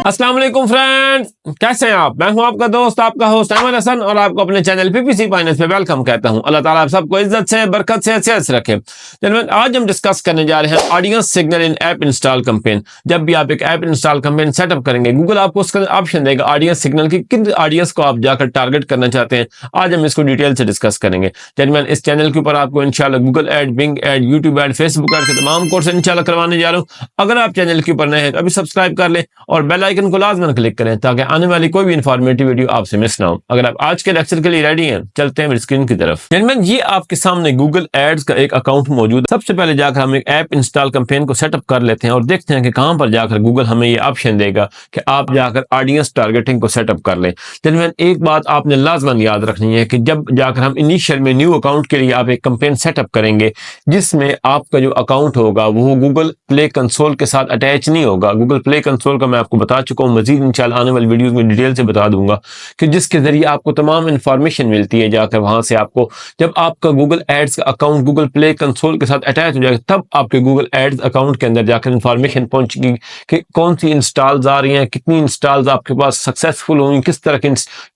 अस्सलाम वालेकुम फ्रेंड्स, कैसे हैं आप? मैं हूं आपका दोस्त, आपका होस्ट अहमद हसन और आपको अपने चैनल पीपीसी फाइनेंस पे वेलकम कहता हूं। अल्लाह ताला आप सबको इज्जत से, बरकत से, सेहत से रखे। चलिए आज हम डिस्कस करने जा रहे हैं ऑडियंस सिग्नल इन ऐप इंस्टॉल कैंपेन। जब भी आप एक ऐप इंस्टॉल कैंपेन सेटअप करेंगे, गूगल आपको उसका ऑप्शन देगा ऑडियंस सिग्नल की, किन ऑडियंस को आप जाकर टारगेट करना चाहते हैं। आज हम इसको डिटेल से डिस्कस करेंगे। चलिए इस चैनल के ऊपर आपको इंशाल्लाह Google ad, Bing ad, YouTube ad, Facebook ad के तमाम कोर्स इंशाल्लाह करवाने जा रहा हूँ। अगर आप चैनल के ऊपर नए हैं तो अभी सब्सक्राइब कर लें और बेल आइकन को लाजमन क्लिक करें ताकि आने वाली कोई भी इंफॉर्मेटिव वीडियो आपसे मिस ना हो। अगर आप आज के लेक्चर के लिए रेडी हैं, चलते हैं मेरी स्क्रीन की तरफ। जेंटलमैन, ये आपके सामने गूगल एड्स का एक अकाउंट मौजूद है। सबसे पहले जाकर हम एक ऐप इंस्टॉल कैंपेन को सेटअप कर लेते हैं और देखते हैं कि कहां पर जाकर गूगल हमें ये ऑप्शन देगा कि आप जाकर ऑडियंस टारगेटिंग को सेटअप कर लें। जेंटलमैन, एक बात आपने लाजमन याद रखनी है कि जब जाकर हम इनिशियल में न्यू अकाउंट के लिए आप एक कैंपेन सेटअप करेंगे जिसमें आपका जो अकाउंट होगा वो गूगल प्ले कंसोल के साथ अटैच नहीं होगा। गूगल प्ले कंसोल का मैं आपको बता चुका हूँ, मजीद इंशाल्लाह आने वाली वीडियोस में डिटेल से बता दूंगा कि जिसके जरिए आपको तमाम इंफॉर्मेशन मिलती है। जाकर वहां से आपको जब आपका गूगल एड्स का अकाउंट गूगल प्ले कंसोल के साथ अटैच हो जाएगा तब आपके गूगल एड्स अकाउंट के अंदर जाकर इंफॉर्मेशन पहुंचेगी कि कौन सी इंस्टॉल्स आ रही हैं, कितनी इंस्टॉल्स आपके पास सक्सेसफुल हुई, किस तरह की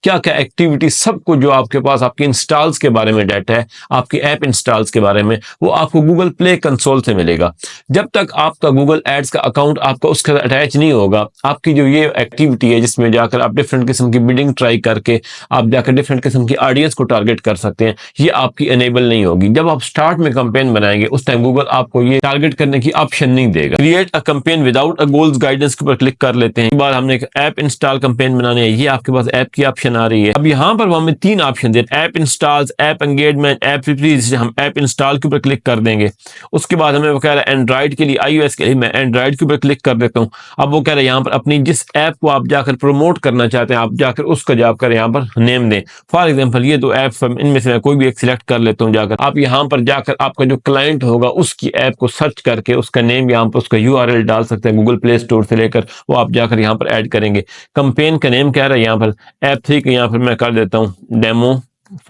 क्या क्या एक्टिविटी, सब कुछ जो आपके पास आपकी इंस्टॉल्स के बारे में डाटा है, आपकी ऐप इंस्टॉल्स के बारे में, वो आपको गूगल प्ले कंसोल से मिलेगा। जब तक आपका गूगल एड्स का अकाउंट आपका उसके साथ अटैच नहीं होगा, आपकी जो ये एक्टिविटी है जिसमें जाकर आप डिफरेंट किस्म की बिडिंग ट्राई करके आप जाकर डिफरेंट किस्म की ऑडियंस को टारगेट कर सकते हैं, ये आपकी एनेबल नहीं होगी। जब आप स्टार्ट में कैंपेन बनाएंगे उस टाइम गूगल आपको ये टारगेट करने की ऑप्शन नहीं देगा। Create a campaign without a goals guidance के ऊपर क्लिक कर लेते हैं। बाद हमने एक ऐप इंस्टॉल कैंपेन बनाने है, ये आपके पास ऐप की ऑप्शन आ रही है। अब यहाँ पर हमें तीन ऑप्शन दे, app installs, app engagement, app release. हम ऐप इंस्टॉल के ऊपर क्लिक कर देंगे। उसके बाद हमें वो कह रहा है एंड्रॉइड के लिए, iOS के लिए मैं एंड्रॉइड के ऊपर क्लिक कर देता हूँ। अब वो कह रहा है यहाँ पर अपनी जिस ऐप को आप जाकर प्रमोट करना चाहते हैं आप जाकर उसका जाकर यहाँ पर नेम दें। फॉर एग्जांपल ये दो ऐप्स, इनमें से मैं कोई भी एक सिलेक्ट कर लेता हूँ। जाकर आप यहाँ पर जाकर आपका जो क्लाइंट होगा उसकी ऐप को सर्च करके उसका नेम यहाँ पर उसका URL डाल सकते हैं गूगल प्ले स्टोर से लेकर, वो आप जाकर यहाँ पर ऐड करेंगे। कैंपेन का नेम क्या रहा है यहाँ पर ऐप 3 का यहाँ पर मैं कर देता हूँ डेमो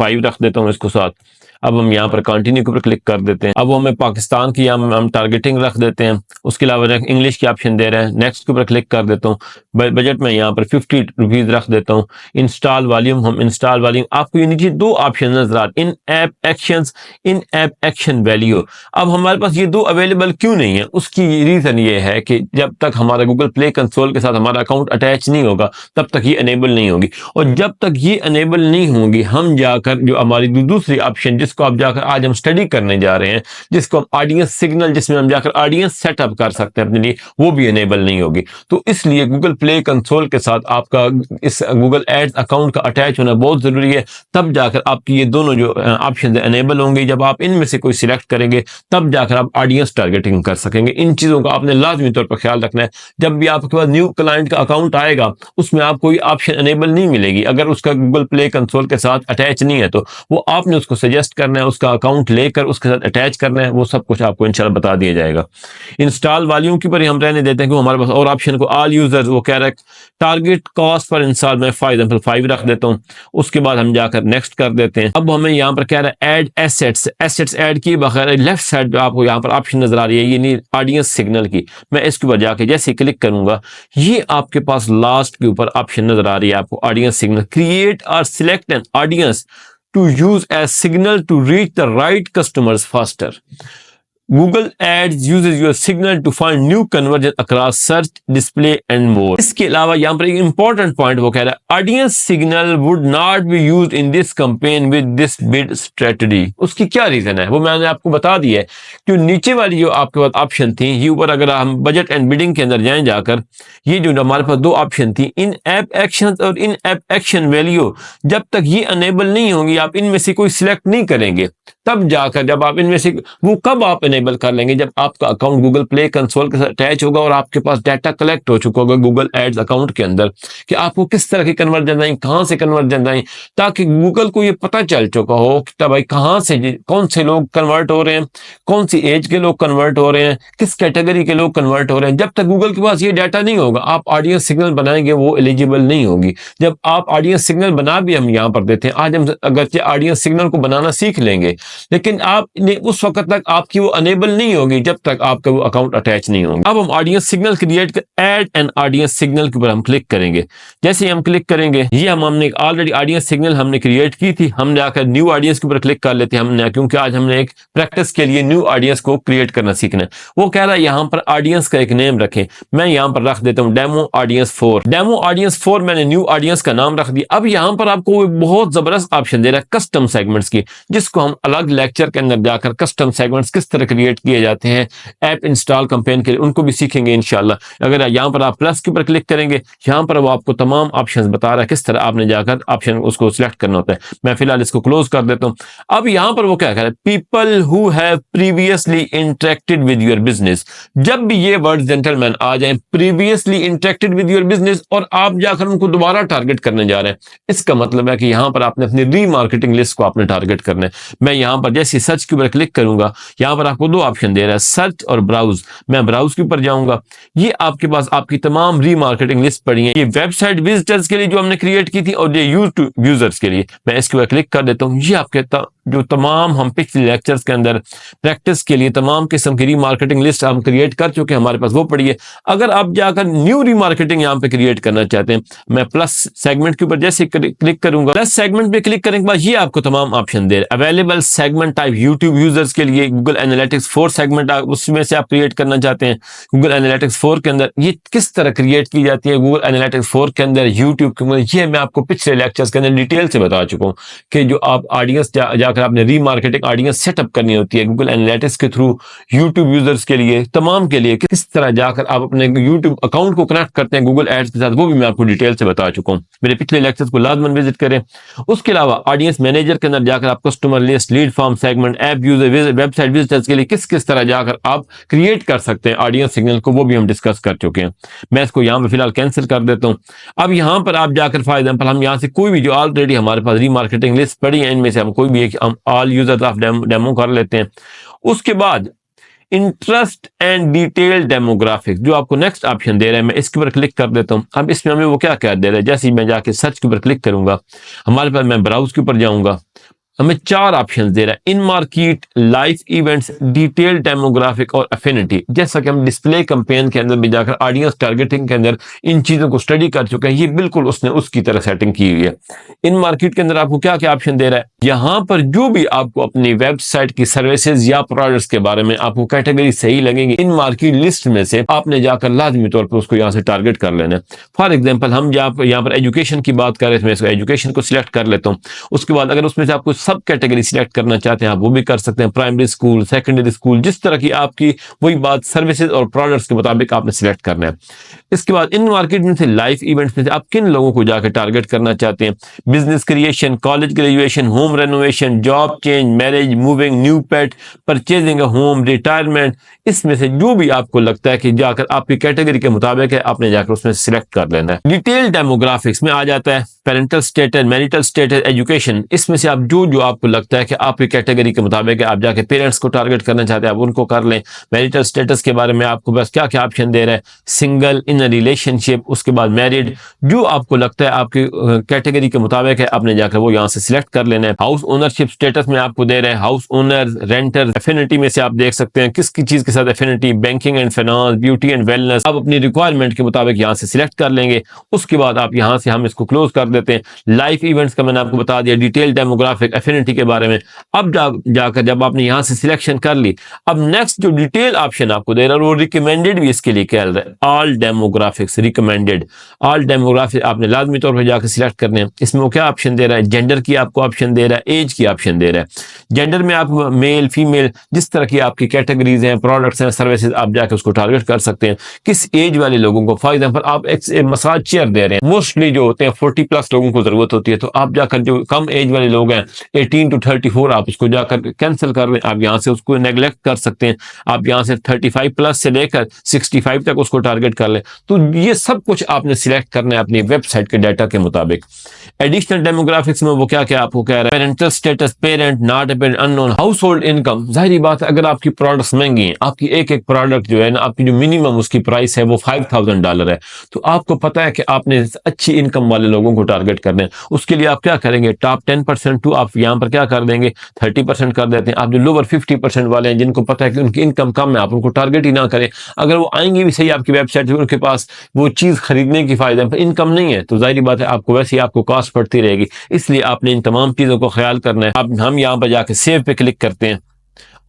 5 रख देता हूँ इसको साथ। अब हम यहाँ पर कंटिन्यू के ऊपर क्लिक कर देते हैं। अब वो हमें पाकिस्तान की हम टारगेटिंग रख देते हैं। उसके अलावा इंग्लिश की ऑप्शन दे रहे हैं, नेक्स्ट के ऊपर क्लिक कर देता हूँ। बजट में यहाँ पर 50 रुपीज रख देता हूँ। इंस्टॉल वॉल्यूम, हम इंस्टॉल वॉल्यूम, आपको ये नीचे दो ऑप्शन नजर आ रहे, इन ऐप एक्शंस, इन ऐप एक्शन वैल्यू। अब हमारे पास ये दो अवेलेबल क्यों नहीं है, उसकी रीजन ये है कि जब तक हमारा गूगल प्ले कंसोल के साथ हमारा अकाउंट अटैच नहीं होगा तब तक ये अनेबल नहीं होगी। और जब तक ये अनेबल नहीं होगी हम जाकर जो हमारी दूसरी ऑप्शन जिसको आप जाकर आज हम स्टडी करने जा रहे हैं, जिसको हम ऑडियंस सिग्नल, जिसमें हम जाकर ऑडियंस सेटअप कर सकते हैं अपने लिए, वो भी अनेबल नहीं होगी। तो इसलिए गूगल प्ले कंसोल के साथ आपका इस गूगल एड्स अकाउंट का अटैच होना बहुत जरूरी है। तब जाकर आपकी ये दोनों जो ऑप्शन अनेबल होंगे। जब आप इनमें से कोई सिलेक्ट करेंगे तब जाकर आप ऑडियंस टारगेटिंग कर सकेंगे। इन चीजों का आपने लाजमी तौर पर ख्याल रखना है। जब भी आपके पास न्यू क्लाइंट का अकाउंट आएगा उसमें आपको कोई ऑप्शन अनेबल नहीं मिलेगी अगर उसका गूगल प्ले कंसोल के साथ अटैच नहीं है। तो वो आपने उसको सजेस्ट करना है, उसका अकाउंट लेकर उसके साथ अटैच करना है, वो सब कुछ आपको इंशाल्लाह बता दिया जाएगा। इंस्टॉल वॉल्यूम के ऊपर हम रहने देते हैं कि हमारे पास और ऑप्शन को ऑल यूजर्स, वो कह रहा है टारगेट कॉस्ट पर इंस्टॉल में फॉर एग्जांपल 5 रख देता हूं। उसके बाद हम जाकर नेक्स्ट कर देते हैं। अब हमें यहाँ पर कह रहा है ऐड एसेट्स, एसेट्स ऐड किए बगैर लेफ्ट साइड आपको यहाँ पर ऑप्शन नजर आ रही है, ये नहीं ऑडियंस सिग्नल की। मैं इसके ऊपर जाके जैसे क्लिक करूंगा ये आपके पास लास्ट के ऊपर ऑप्शन नजर आ रही है आपको ऑडियंस सिग्नल। क्रिएट और select an audience to use as signal to reach the right customers faster. Google Ads uses your signal to find new conversion across search, display and more. इसके अलावा यहाँ पर एक important point वो कह रहा है audience signal would not be used in this campaign with this bid strategy. उसकी क्या रीजन है वो मैंने आपको बता दिया है कि नीचे वाली जो आपके पास ऑप्शन थी ये ऊपर अगर हम बजट एंड बिडिंग के अंदर जाएं जाकर, ये जो हमारे पास दो ऑप्शन थी इन ऐप एक्शन और इन ऐप एक्शन वैल्यू, जब तक ये अनेबल नहीं होंगी आप इनमें से कोई सिलेक्ट नहीं करेंगे तब जाकर जब आप इनमें से वो कब आप इनेबल कर लेंगे जब आपका अकाउंट गूगल प्ले कंसोल के साथ अटैच होगा और आपके पास डाटा कलेक्ट हो चुका होगा गूगल एड्स अकाउंट के अंदर कि आपको किस तरह की कन्वर्जन आई, कहां से कन्वर्जन आई, ताकि गूगल को ये पता चल चुका हो कि भाई कहां से कौन से लोग कन्वर्ट हो रहे हैं, कौन सी एज के लोग कन्वर्ट हो रहे हैं, किस कैटेगरी के लोग कन्वर्ट हो रहे हैं। जब तक गूगल के पास ये डाटा नहीं होगा आप ऑडियंस सिग्नल बनाएंगे वो एलिजिबल नहीं होगी। जब आप ऑडियंस सिग्नल बना भी हम यहाँ पर देते हैं, आज हम अगर ऑडियंस सिग्नल को बनाना सीख लेंगे लेकिन आप उस वक्त तक आपकी वो अनेबल नहीं होगी जब तक आपका वो अकाउंट अटैच नहीं होगा। अब हम ऑडियंस सिग्नल क्रिएट कर ऐड एन ऑडियंस सिग्नल के ऊपर हम क्लिक करेंगे। जैसे ही हम क्लिक करेंगे, ये हमने ऑलरेडी ऑडियंस सिग्नल हमने क्रिएट की थी, हम जाकर न्यू ऑडियंस के ऊपर क्लिक कर लेते हैं हमने, क्योंकि आज हमने एक प्रैक्टिस के लिए न्यू ऑडियंस को क्रिएट करना सीखना है। वो कह रहा है यहाँ पर ऑडियंस का एक नेम रखें, मैं यहाँ पर रख देता हूँ डेमो ऑडियंस 4। डेमो ऑडियंस 4 मैंने न्यू ऑडियंस का नाम रख दिया। अब यहाँ पर आपको बहुत जबरदस्त ऑप्शन दे रहा है कस्टम सेगमेंट्स की, जिसको हम अलग लेक्चर के अंदर जाकर कस्टम सेगमेंट्स किस तरह क्रिएट किए जाते हैं ऐप इंस्टॉल कैंपेन के लिए, उनको भी सीखेंगे इंशाल्लाह। अगर यहाँ पर आप प्लस के ऊपर क्लिक करेंगे, यहाँ पर वो आपको तमाम ऑप्शंस बता रहा है किस तरह आपने जाकर ऑप्शन उसको सिलेक्ट करना होता है। मैं फिलहाल इसको क्लोज कर देता हूँ। अब यहाँ पर वो क्या कह रहा है, people who have previously interacted with your business. जब भी ये वर्ड जेंटलमैन आ जाए, previously interacted with your business, और आप जाकर उनको दोबारा टारगेट करने जा रहे हैं, इसका मतलब है कि यहाँ पर आपने अपनी रीमार्केटिंग लिस्ट को आपने टारगेट करना है। मैं यहाँ पर जैसे सर्च के ऊपर क्लिक करूंगा, यहाँ पर आपको दो ऑप्शन दे रहा है, सर्च और ब्राउज। मैं ब्राउज के ऊपर जाऊंगा, ये आपके पास आपकी तमाम रीमार्केटिंग लिस्ट पड़ी है। ये वेबसाइट विजिटर्स के लिए जो हमने क्रिएट की थी और ये यूट्यूब यूजर्स के लिए। मैं इसके ऊपर क्लिक कर देता हूँ। ये आपके जो तमाम हम पिछले लेक्चर्स के अंदर प्रैक्टिस के लिए तमाम किस्म की रीमार्केटिंग लिस्ट हम क्रिएट कर चुके हैं, हमारे पास वो पड़ी है। अगर आप जाकर न्यू रीमार्केटिंग यहाँ पे क्रिएट करना चाहते हैं, मैं प्लस सेगमेंट के ऊपर जैसे क्लिक करूंगा, प्लस सेगमेंट पे क्लिक करने के बाद ये आपको तमाम ऑप्शन दे रहे हैं। Available segment type YouTube users के लिए गूगल एनालिटिक्स 4 सेगमेंट, उसमें से आप क्रिएट करना चाहते हैं। गूगल एनालिटिक्स 4 के अंदर ये किस तरह क्रिएट की जाती है, गूगल एनालिटिक्स 4 के अंदर यूट्यूब के अंदर, ये मैं आपको पिछले लेक्चर्स के अंदर डिटेल से बता चुका हूँ कि जो आप ऑडियंस जाकर आपने रीमार्केटिंग ऑडियंस सेटअप करनी होती है गूगल एनालिटिक्स के थ्रू यूट्यूब यूजर्स के लिए, तमाम के लिए किस तरह जाकर आप अपने यूट्यूब अकाउंट को कनेक्ट करते हैं गूगल एड्स के साथ, वो भी मैं आपको डिटेल से बता चुका हूं। मेरे पिछले लेक्चर्स को लाजमन विजिट करें। उसके अलावा ऑडियंस मैनेजर के अंदर जाकर आप customer list, lead form segment, app user, website visitors के लिए किस किस तरह जाकर आप क्रिएट कर सकते हैं ऑडियंस सिग्नल को, वो भी हम डिस्कस कर चुके हैं। मैं इसको यहाँ पे फिलहाल कैंसिल कर देता हूँ। अब यहाँ पर आप जाकर फॉर एग्जाम्पल हम यहाँ से कोई भी जो ऑलरेडी हमारे पास रीमार्केटिंग लिस्ट पड़ी है, इनमें से हम कोई भी एक ऑल यूजर्स ऑफ डेमो कर लेते हैं। उसके बाद इंटरेस्ट एंड डिटेल डेमोग्राफिक्स, जो आपको नेक्स्ट ऑप्शन दे रहा है, मैं इसके ऊपर क्लिक कर देता हूं। अब इसमें हमें वो क्या क्या दे रहा है, जैसे ही मैं जाके सर्च के ऊपर क्लिक करूंगा, हमारे पास मैं ब्राउज के ऊपर जाऊंगा, हमें 4 ऑप्शन दे रहा है, इन market, live events, detail demographic और एफिनिटी। जैसा कि हम डिस्प्ले कैंपेन के अंदर भी जाकर ऑडियंस टारगेटिंग के अंदर इन चीजों को स्टडी कर चुके हैं, ये बिल्कुल उसने उसकी तरह सेटिंग की हुई है। इन मार्केट के अंदर आपको क्या क्या ऑप्शन दे रहा है, यहाँ पर जो भी आपको अपनी वेबसाइट की सर्विसेज या प्रोडक्ट्स के बारे में आपको कैटेगरी सही लगेंगे, इन मार्केट लिस्ट में से आपने जाकर लाजमी तौर पर उसको यहाँ से टारगेट कर लेना है। फॉर एग्जाम्पल हम यहाँ पर एजुकेशन की बात करें तो मैं इसको एजुकेशन को सिलेक्ट कर लेता हूँ। उसके बाद अगर उसमें से आपको सब कैटेगरी सिलेक्ट करना चाहते हैं आप वो भी कर सकते हैं, प्राइमरी स्कूल, सेकेंडरी स्कूल, जिस तरह की आपकी वही बात सर्विसेज और प्रोडक्ट्स के मुताबिक आपने सिलेक्ट करना है। इसके बाद इन मार्केट में से लाइव इवेंट्स में से आप किन लोगों को जाकर टारगेट करना चाहते हैं, business creation, college graduation, home renovation, job change, marriage, moving, new pet, purchasing a home, retirement, इसमें से जो भी आपको लगता है कि जाकर आपकी कैटेगरी के मुताबिक है, आपने जाकर उसमें सिलेक्ट कर लेना है। डिटेल डेमोग्राफिक्स में आ जाता है parental status, marital status, education, इसमें से आप जो आपको लगता है कि आपकी कैटेगरी के मुताबिक आप जाके पेरेंट्स को टारगेट करना चाहते हैं, आप उनको कर लें। मैरिटल स्टेटस के बारे में आपको बस क्या क्या ऑप्शन दे रहा है, सिंगल, इन अ रिलेशनशिप, उसके बाद मैरिड, जो आपको लगता है आपकी कैटेगरी के मुताबिक है, आपने जाकर वो यहाँ से सिलेक्ट कर लेना है। हाउस ओनरशिप स्टेटस में आपको दे रहे हैं हाउस ओनर, रेंटर, एफिनिटी में से आप देख सकते हैं किसकी चीज के साथ affinity, banking and finance, beauty and wellness, आप अपनी रिक्वायरमेंट के मुताबिक यहाँ से सिलेक्ट कर लेंगे। उसके बाद आप यहाँ से हम इसको क्लोज कर देते हैं। लाइफ इवेंट्स का मैंने आपको बता दिया, डिटेल डेमोग्राफिक, एफिनिटी के बारे में। अब जाकर जब आपने यहाँ से सिलेक्शन कर ली, अब नेक्स्ट जो डिटेल ऑप्शन आपको दे रहा है वो रिकमेंडेड भी इसके लिए कह रहा है, all demographics recommended. All demographic आपने लाजमी तौर पर जाकर सिलेक्ट करने हैं। इसमें वो क्या ऑप्शन दे रहा है, जेंडर की आपको ऑप्शन दे रहा है, एज की ऑप्शन दे रहा है। जेंडर में आप मेल, फीमेल, जिस तरह की आपकी कैटेगरीज हैं, प्रोडक्ट्स हैं, सर्विसेज, आप जाकर उसको टारगेट कर सकते हैं। किस एज वाले लोगों को, फॉर एग्जाम्पल आप एक मसाज चेयर दे रहे हैं, मोस्टली जो होते हैं 40+ लोगों को जरूरत होती है, तो आप जाकर जो कम एज वाले लोग हैं 18 to 34, आप उसको जाकर कैंसिल कर लें। आप यहाँ से उसको नेग्लेक्ट कर सकते हैं। आप यहाँ से 35+ से लेकर 65 तक उसको टारगेट कर लें। तो ये सब कुछ आपने सिलेक्ट करना है अपनी वेबसाइट के डाटा के मुताबिक। एडिशनल डेमोग्राफिक्स में वो क्या क्या आपको कह रहा है, parental status, parent, not a parent, unknown, house hold income. जाहिर बात है अगर आपकी प्रोडक्ट्स महंगी हैं, आपकी एक एक प्रोडक्ट जो है ना, आपकी जो मिनिमम उसकी प्राइस है वो $5000 है, तो आपको पता है कि आपने अच्छी इनकम वाले लोगों को टारगेट करना है। उसके लिए आप क्या करेंगे, टॉप 10% टू आप यहाँ पर क्या कर देंगे, 30% कर देते हैं। आप जो लोअर 50% वाले हैं, जिनको पता है कि उनकी इनकम कम है, आप उनको टारगेट ही ना करें। अगर वो आएंगे भी सही आपकी वेबसाइट पर, उनके पास वो चीज़ खरीदने की फायदा है, इनकम नहीं है, तो जाहिर बात है आपको वैसे ही आपको कॉस्ट पड़ती रहेगी। इसलिए आपने इन तमाम चीज़ों को ख्याल करना है। अब हम यहाँ पर जाके सेव पे क्लिक करते हैं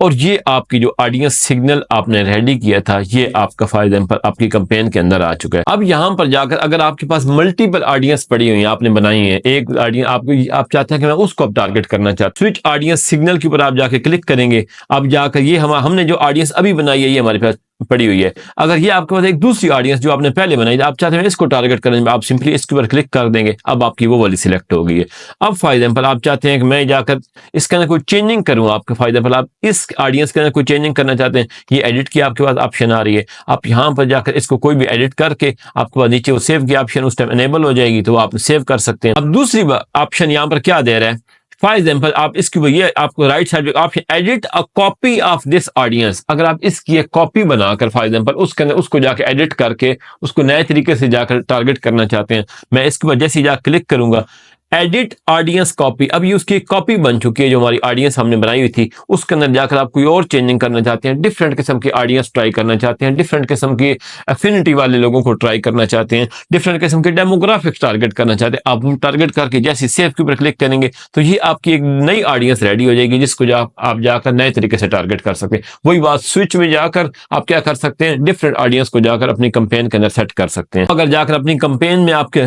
और ये आपकी जो ऑडियंस सिग्नल आपने रेडी किया था, ये आपका फॉर एग्जांपल आपकी कैंपेन के अंदर आ चुका है। अब यहाँ पर जाकर अगर आपके पास मल्टीपल ऑडियंस पड़ी हुई है, आपने बनाई है एक ऑडियंस, आप चाहते हैं कि मैं उसको अब टारगेट करना चाहता हूँ, स्विच ऑडियंस सिग्नल के ऊपर आप जाके क्लिक करेंगे। अब जाकर ये हमने जो ऑडियंस अभी बनाई है, ये हमारे पास पड़ी हुई है। अगर ये आपके पास एक दूसरी ऑडियंस जो आपने पहले बनाई, आप चाहते हैं इसको टारगेट करने, आप सिंपली इसके ऊपर क्लिक कर देंगे। अब आपकी वो वाली सिलेक्ट हो गई है। अब फॉर एग्जांपल आप चाहते हैं कि मैं जाकर इसके अंदर कोई चेंजिंग करूं, आपके फॉर एग्जांपल आप इस ऑडियंस के अंदर कोई चेंजिंग करना चाहते हैं, ये एडिट की आपके पास ऑप्शन आ रही है। आप यहाँ पर जाकर इसको कोई भी एडिट करके आपके पास नीचे वो सेव की ऑप्शन उस टाइम एनेबल हो जाएगी, तो आप सेव कर सकते हैं। अब दूसरी ऑप्शन यहाँ पर क्या दे रहा है, फॉर एग्जाम्पल आप इसकी ये आपको राइट साइड पे option edit a copy of this audience, अगर आप इसकी एक कॉपी बनाकर फॉर एग्जाम्पल उसके अंदर उसको जाकर एडिट करके उसको नए तरीके से जाकर टारगेट करना चाहते हैं, मैं इसके ऊपर जैसे ही जाकर क्लिक करूंगा एडिट ऑडियंस कॉपी, अब ये उसकी कॉपी बन चुकी है जो हमारी ऑडियंस हमने बनाई हुई थी। उसके अंदर जाकर आप कोई और चेंजिंग करना चाहते हैं, डिफरेंट किस्म की ऑडियंस ट्राई करना चाहते हैं, डिफरेंट किस्म की एफिनिटी वाले लोगों को ट्राई करना चाहते हैं, डिफरेंट किस्म के डेमोग्राफिक्स टारगेट करना चाहते हैं, आप टारगेट करके जैसे सेव के ऊपर क्लिक करेंगे तो ये आपकी एक नई ऑडियंस रेडी हो जाएगी, जिसको आप जाकर नए तरीके से टारगेट कर सकते हैं। वही बात स्विच में जाकर आप क्या कर सकते हैं, डिफरेंट ऑडियंस को जाकर अपनी कैंपेन के अंदर सेट कर सकते हैं। अगर जाकर अपनी कैंपेन में आपके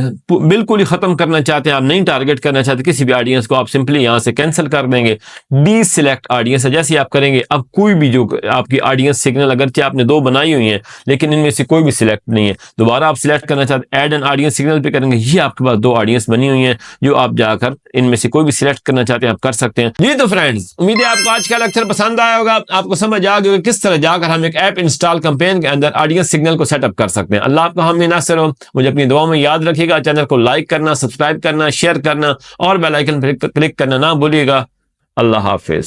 बिल्कुल ही खत्म करना चाहते हैं, आप नहीं टारगेट करना चाहते किसी भी ऑडियंस को, आप सिंपली यहां से कैंसिल कर देंगे, डी सिलेक्ट ऑडियंस। जैसे आप करेंगे अब कोई भी जो आपकी ऑडियंस सिग्नल अगरचे आपने 2 बनाई हुई हैं लेकिन इनमें से कोई भी सिलेक्ट नहीं है, दोबारा आप सिलेक्ट करना चाहते हैं, ऐड एन ऑडियंस सिग्नल पे करेंगे, ये आपके पास 2 ऑडियंस बनी हुई हैं जो आप जाकर इनमें से कोई भी सिलेक्ट करना चाहते हैं आप कर सकते हैं। जी तो फ्रेंड्स, उम्मीद है आपको आज का लेक्चर पसंद आया होगा, आपको समझ आ गया किस तरह जाकर हम एक ऐप इंस्टॉल कैंपेन के अंदर ऑडियंस सिग्नल को सेटअप कर सकते हैं। अल्लाह आपका हामी नासिर हो। मुझे अपनी दुआ में याद रखिएगा, चैनल को लाइक करना, सब्सक्राइब करना, शेयर करना और बेल आइकन पर क्लिक करना ना भूलिएगा। अल्लाह हाफिज।